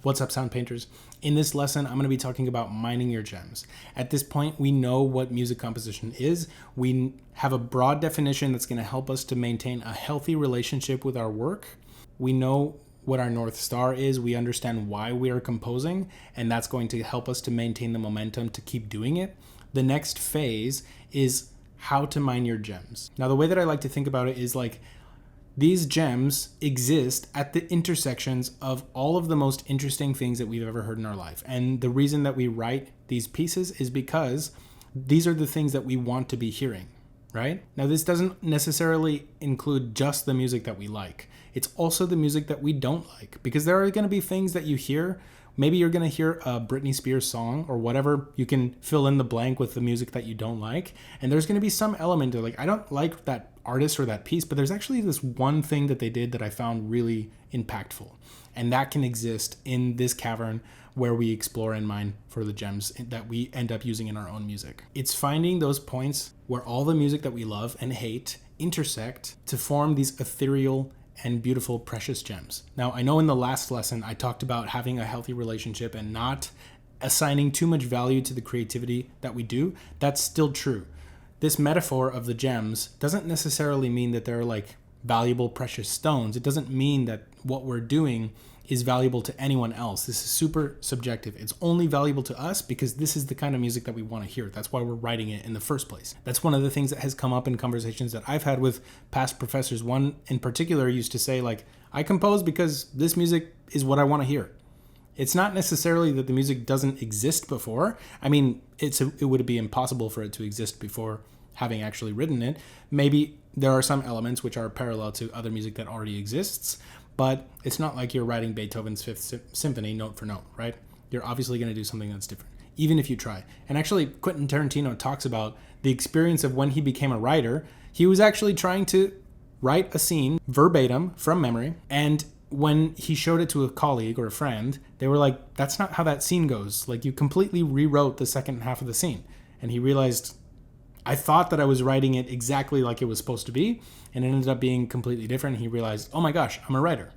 What's up, sound painters? In this lesson, I'm going to be talking about mining your gems. At this point, we know what music composition is. We have a broad definition that's going to help us to maintain a healthy relationship with our work. We know what our North Star is. We understand why we are composing, and that's going to help us to maintain the momentum to keep doing it. The next phase is how to mine your gems. Now, the way that I like to think about it is like, these gems exist at the intersections of all of the most interesting things that we've ever heard in our life. And the reason that we write these pieces is because these are the things that we want to be hearing, right? Now, this doesn't necessarily include just the music that we like. It's also the music that we don't like, because there are going to be things that you hear. Maybe you're going to hear a Britney Spears song or whatever. You can fill in the blank with the music that you don't like. And there's going to be some element of like, I don't like that artist or that piece, but there's actually this one thing that they did that I found really impactful. And that can exist in this cavern where we explore and mine for the gems that we end up using in our own music. It's finding those points where all the music that we love and hate intersect to form these ethereal and beautiful, precious gems. Now, I know in the last lesson, I talked about having a healthy relationship and not assigning too much value to the creativity that we do. That's still true. This metaphor of the gems doesn't necessarily mean that they're like valuable, precious stones. It doesn't mean that what we're doing is valuable to anyone else. This is super subjective. It's only valuable to us because this is the kind of music that we want to hear. That's why we're writing it in the first place. That's one of the things that has come up in conversations that I've had with past professors. One in particular used to say, like, I compose because this music is what I want to hear. It's not necessarily that the music doesn't exist before. I mean, it would be impossible for it to exist before having actually written it. Maybe there are some elements which are parallel to other music that already exists, but it's not like you're writing Beethoven's Fifth Symphony note for note, right? You're obviously going to do something that's different, even if you try. And actually, Quentin Tarantino talks about the experience of when he became a writer. He was actually trying to write a scene verbatim from memory, and when he showed it to a colleague or a friend, they were like, that's not how that scene goes. Like, you completely rewrote the second half of the scene. And he realized, I thought that I was writing it exactly like it was supposed to be, and it ended up being completely different. He realized, oh my gosh, I'm a writer.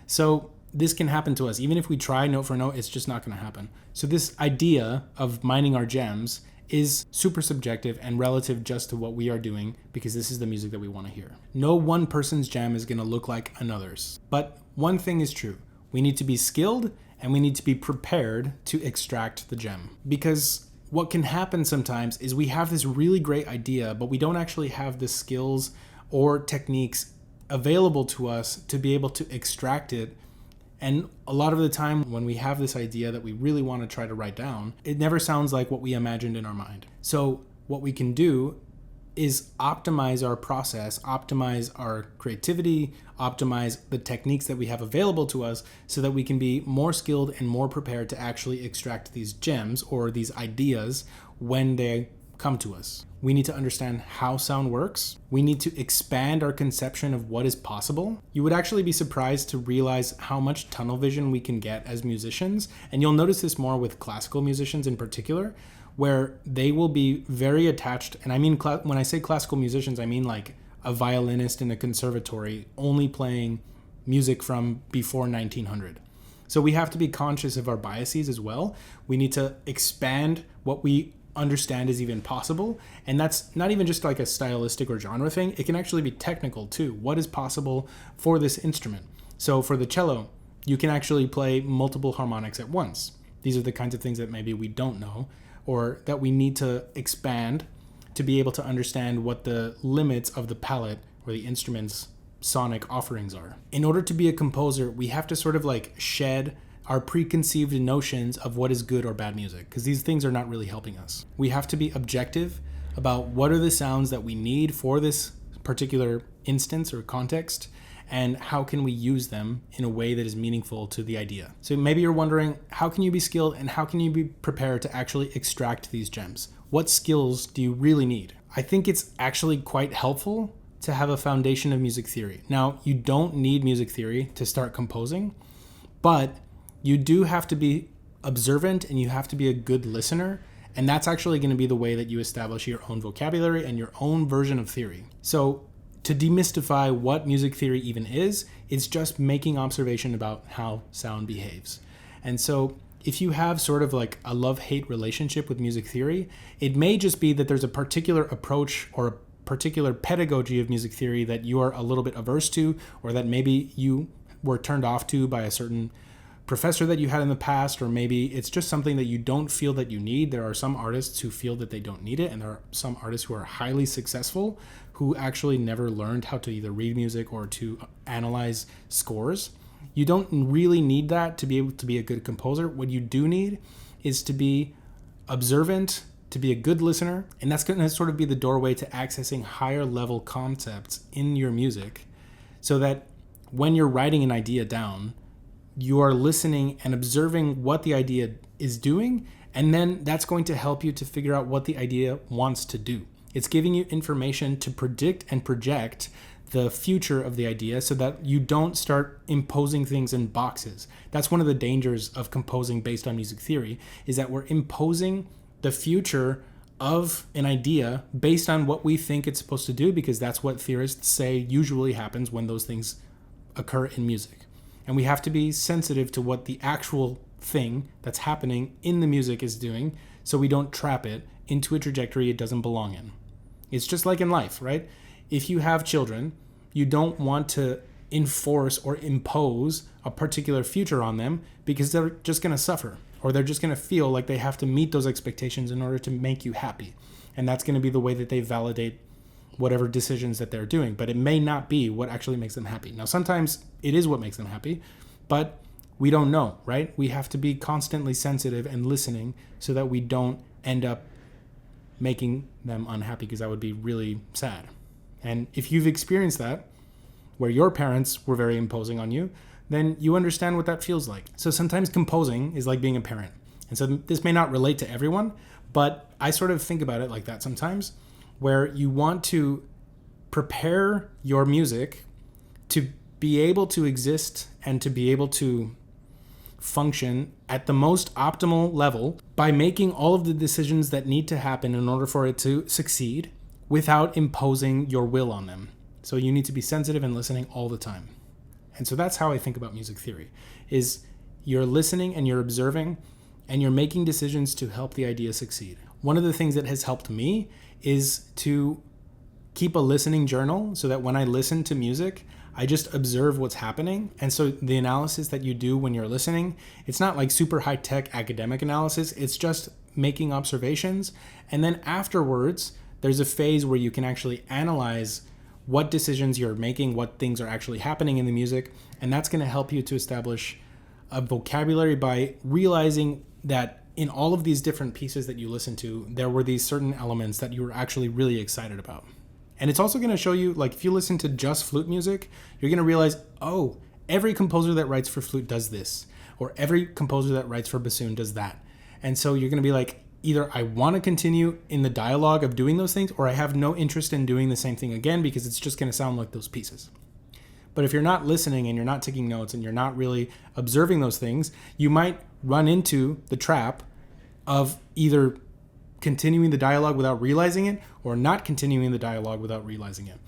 So this can happen to us. Even if we try note for note, it's just not going to happen. So this idea of mining our gems is super subjective and relative just to what we are doing, because this is the music that we want to hear. No one person's gem is going to look like another's. But one thing is true. We need to be skilled and we need to be prepared to extract the gem. Because what can happen sometimes is we have this really great idea, but we don't actually have the skills or techniques available to us to be able to extract it. And a lot of the time when we have this idea that we really want to try to write down, it never sounds like what we imagined in our mind. So what we can do is optimize our process, optimize our creativity, optimize the techniques that we have available to us so that we can be more skilled and more prepared to actually extract these gems or these ideas when they come to us. We need to understand how sound works. We need to expand our conception of what is possible. You would actually be surprised to realize how much tunnel vision we can get as musicians. And you'll notice this more with classical musicians in particular, where they will be very attached. And I mean, when I say classical musicians, I mean like a violinist in a conservatory only playing music from before 1900. So we have to be conscious of our biases as well. We need to expand what we understand is even possible. And that's not even just like a stylistic or genre thing. It can actually be technical too. What is possible for this instrument? So for the cello, you can actually play multiple harmonics at once. These are the kinds of things that maybe we don't know, or that we need to expand to be able to understand what the limits of the palette or the instrument's sonic offerings are. In order to be a composer, we have to sort of like shed our preconceived notions of what is good or bad music, because these things are not really helping us. We have to be objective about what are the sounds that we need for this particular instance or context, and how can we use them in a way that is meaningful to the idea. So maybe you're wondering, how can you be skilled and how can you be prepared to actually extract these gems? What skills do you really need? I think it's actually quite helpful to have a foundation of music theory. Now, you don't need music theory to start composing, but you do have to be observant and you have to be a good listener. And that's actually going to be the way that you establish your own vocabulary and your own version of theory. So to demystify what music theory even is, it's just making observation about how sound behaves. And so if you have sort of like a love-hate relationship with music theory, it may just be that there's a particular approach or a particular pedagogy of music theory that you are a little bit averse to, or that maybe you were turned off to by a certain professor that you had in the past, or maybe it's just something that you don't feel that you need. There are some artists who feel that they don't need it, and there are some artists who are highly successful who actually never learned how to either read music or to analyze scores. You don't really need that to be able to be a good composer. What you do need is to be observant, to be a good listener, and that's going to sort of be the doorway to accessing higher level concepts in your music, so that when you're writing an idea down, you are listening and observing what the idea is doing, and then that's going to help you to figure out what the idea wants to do. It's giving you information to predict and project the future of the idea so that you don't start imposing things in boxes. That's one of the dangers of composing based on music theory, is that we're imposing the future of an idea based on what we think it's supposed to do, because that's what theorists say usually happens when those things occur in music. And we have to be sensitive to what the actual thing that's happening in the music is doing, so we don't trap it into a trajectory it doesn't belong in. It's just like in life, right? If you have children, you don't want to enforce or impose a particular future on them, because they're just going to suffer, or they're just going to feel like they have to meet those expectations in order to make you happy. And that's going to be the way that they validate whatever decisions that they're doing, but it may not be what actually makes them happy. Now, sometimes it is what makes them happy, but we don't know, right? We have to be constantly sensitive and listening so that we don't end up making them unhappy, because that would be really sad. And if you've experienced that, where your parents were very imposing on you, then you understand what that feels like. So sometimes composing is like being a parent. And so this may not relate to everyone, but I sort of think about it like that sometimes, where you want to prepare your music to be able to exist and to be able to function at the most optimal level by making all of the decisions that need to happen in order for it to succeed without imposing your will on them. So you need to be sensitive and listening all the time. And so that's how I think about music theory, is you're listening and you're observing and you're making decisions to help the idea succeed. One of the things that has helped me is to keep a listening journal, so that when I listen to music, I just observe what's happening. And so the analysis that you do when you're listening, it's not like super high-tech academic analysis. It's just making observations. And then afterwards, there's a phase where you can actually analyze what decisions you're making, what things are actually happening in the music. And that's going to help you to establish a vocabulary by realizing that in all of these different pieces that you listen to, there were these certain elements that you were actually really excited about. And it's also going to show you, like, if you listen to just flute music, you're going to realize, oh, every composer that writes for flute does this, or every composer that writes for bassoon does that. And so you're going to be like, either I want to continue in the dialogue of doing those things, or I have no interest in doing the same thing again, because it's just going to sound like those pieces. But if you're not listening and you're not taking notes and you're not really observing those things, you might run into the trap of either continuing the dialogue without realizing it, or not continuing the dialogue without realizing it.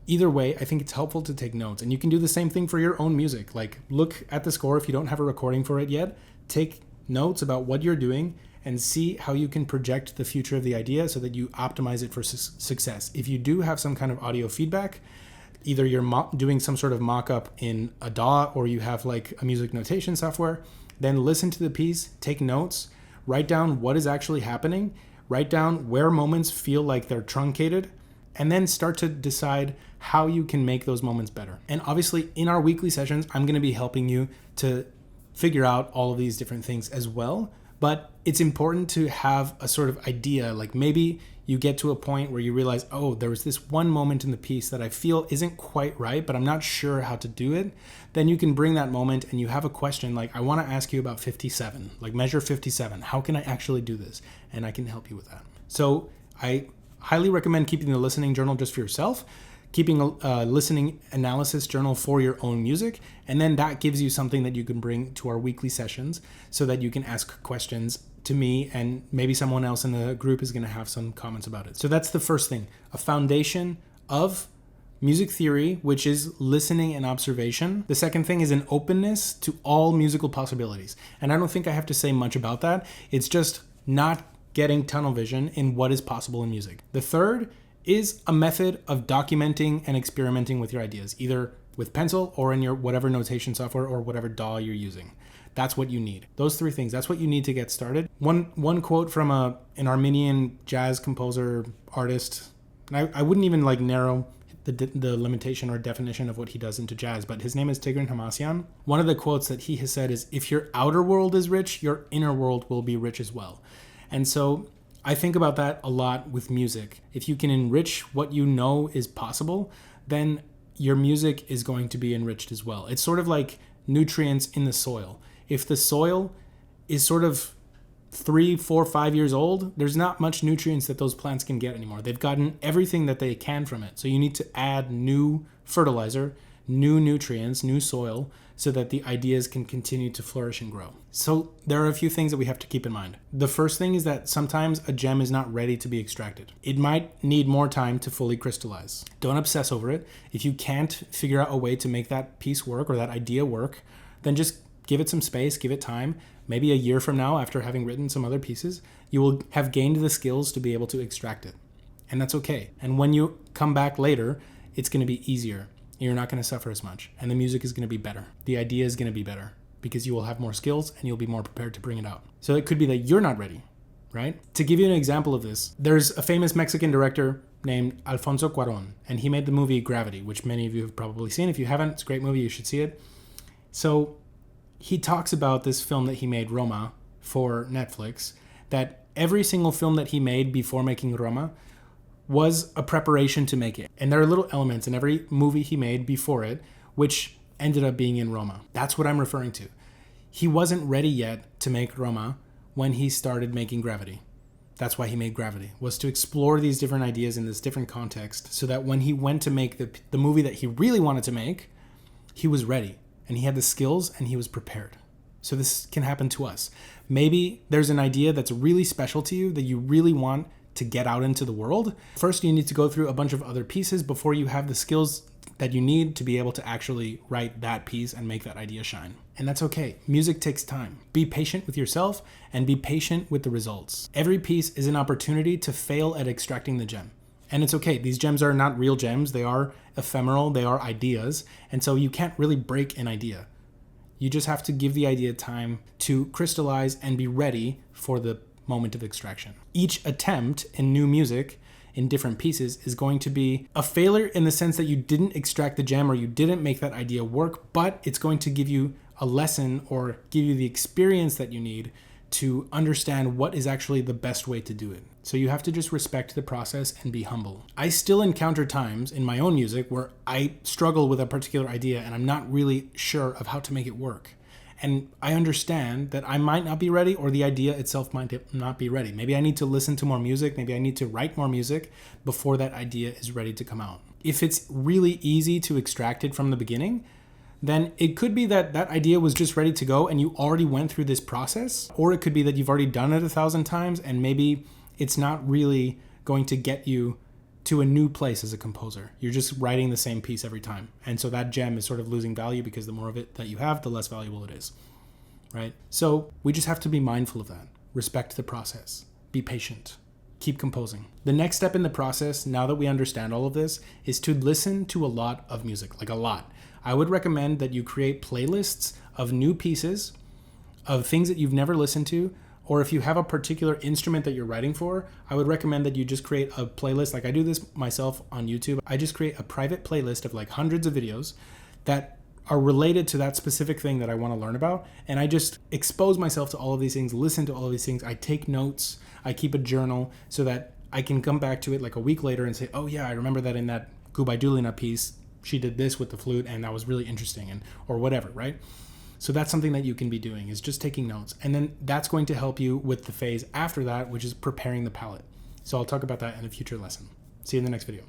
Either way, I think it's helpful to take notes. And you can do the same thing for your own music. Like, look at the score if you don't have a recording for it yet. Take notes about what you're doing and see how you can project the future of the idea so that you optimize it for success. If you do have some kind of audio feedback, either you're doing some sort of mock-up in a DAW, or you have like a music notation software, then listen to the piece, take notes, write down what is actually happening, write down where moments feel like they're truncated, and then start to decide how you can make those moments better. And obviously in our weekly sessions, I'm going to be helping you to figure out all of these different things as well. But it's important to have a sort of idea, like maybe you get to a point where you realize, oh, there was this one moment in the piece that I feel isn't quite right, but I'm not sure how to do it. Then you can bring that moment and you have a question like, I want to ask you about 57, like measure 57. How can I actually do this? And I can help you with that. So I highly recommend keeping the listening journal just for yourself, keeping a listening analysis journal for your own music, and then that gives you something that you can bring to our weekly sessions so that you can ask questions to me, and maybe someone else in the group is going to have some comments about it. So that's the first thing, a foundation of music theory, which is listening and observation. The second thing is an openness to all musical possibilities. And I don't think I have to say much about that. It's just not getting tunnel vision in what is possible in music. The third is a method of documenting and experimenting with your ideas, either with pencil or in your whatever notation software or whatever DAW you're using. That's what you need. Those three things, that's what you need to get started. One quote from an Armenian jazz composer, artist, and I wouldn't even like narrow the limitation or definition of what he does into jazz, but his name is Tigran Hamasyan. One of the quotes that he has said is, if your outer world is rich, your inner world will be rich as well. And so I think about that a lot with music. If you can enrich what you know is possible, then your music is going to be enriched as well. It's sort of like nutrients in the soil. If the soil is sort of 3, 4, 5 years old, there's not much nutrients that those plants can get anymore. They've gotten everything that they can from it. So you need to add new fertilizer, new nutrients, new soil, so that the ideas can continue to flourish and grow. So there are a few things that we have to keep in mind. The first thing is that sometimes a gem is not ready to be extracted. It might need more time to fully crystallize. Don't obsess over it. If you can't figure out a way to make that piece work or that idea work, then just give it some space, give it time. Maybe a year from now, after having written some other pieces, you will have gained the skills to be able to extract it. And that's okay. And when you come back later, it's going to be easier. You're not going to suffer as much. And the music is going to be better. The idea is going to be better because you will have more skills and you'll be more prepared to bring it out. So it could be that you're not ready, right? To give you an example of this, there's a famous Mexican director named Alfonso Cuarón, and he made the movie Gravity, which many of you have probably seen. If you haven't, it's a great movie. You should see it. So he talks about this film that he made, Roma, for Netflix, that every single film that he made before making Roma was a preparation to make it. And there are little elements in every movie he made before it, which ended up being in Roma. That's what I'm referring to. He wasn't ready yet to make Roma when he started making Gravity. That's why he made Gravity, was to explore these different ideas in this different context so that when he went to make the movie that he really wanted to make, he was ready and he had the skills and he was prepared. So this can happen to us. Maybe there's an idea that's really special to you that you really want to get out into the world. First, you need to go through a bunch of other pieces before you have the skills that you need to be able to actually write that piece and make that idea shine. And that's okay. Music takes time. Be patient with yourself and be patient with the results. Every piece is an opportunity to fail at extracting the gem. And it's okay. These gems are not real gems. They are ephemeral. They are ideas. And so you can't really break an idea. You just have to give the idea time to crystallize and be ready for the moment of extraction. Each attempt in new music in different pieces is going to be a failure in the sense that you didn't extract the gem or you didn't make that idea work, but it's going to give you a lesson or give you the experience that you need to understand what is actually the best way to do it. So you have to just respect the process and be humble. I still encounter times in my own music where I struggle with a particular idea and I'm not really sure of how to make it work. And I understand that I might not be ready or the idea itself might not be ready. Maybe I need to listen to more music. Maybe I need to write more music before that idea is ready to come out. If it's really easy to extract it from the beginning, then it could be that that idea was just ready to go and you already went through this process. Or it could be that you've already done it 1,000 times and maybe it's not really going to get you to a new place as a composer. You're just writing the same piece every time. And so that gem is sort of losing value because the more of it that you have, the less valuable it is, right? So we just have to be mindful of that. Respect the process. Be patient. Keep composing. The next step in the process, now that we understand all of this, is to listen to a lot of music, like a lot. I would recommend that you create playlists of new pieces, of things that you've never listened to, or if you have a particular instrument that you're writing for, I would recommend that you just create a playlist. Like I do this myself on YouTube. I just create a private playlist of like hundreds of videos that are related to that specific thing that I want to learn about. And I just expose myself to all of these things, listen to all of these things. I take notes. I keep a journal so that I can come back to it like a week later and say, oh yeah, I remember that in that Gubaidulina piece, she did this with the flute and that was really interesting, and or whatever, right? So that's something that you can be doing, is just taking notes. And then that's going to help you with the phase after that, which is preparing the palette. So I'll talk about that in a future lesson. See you in the next video.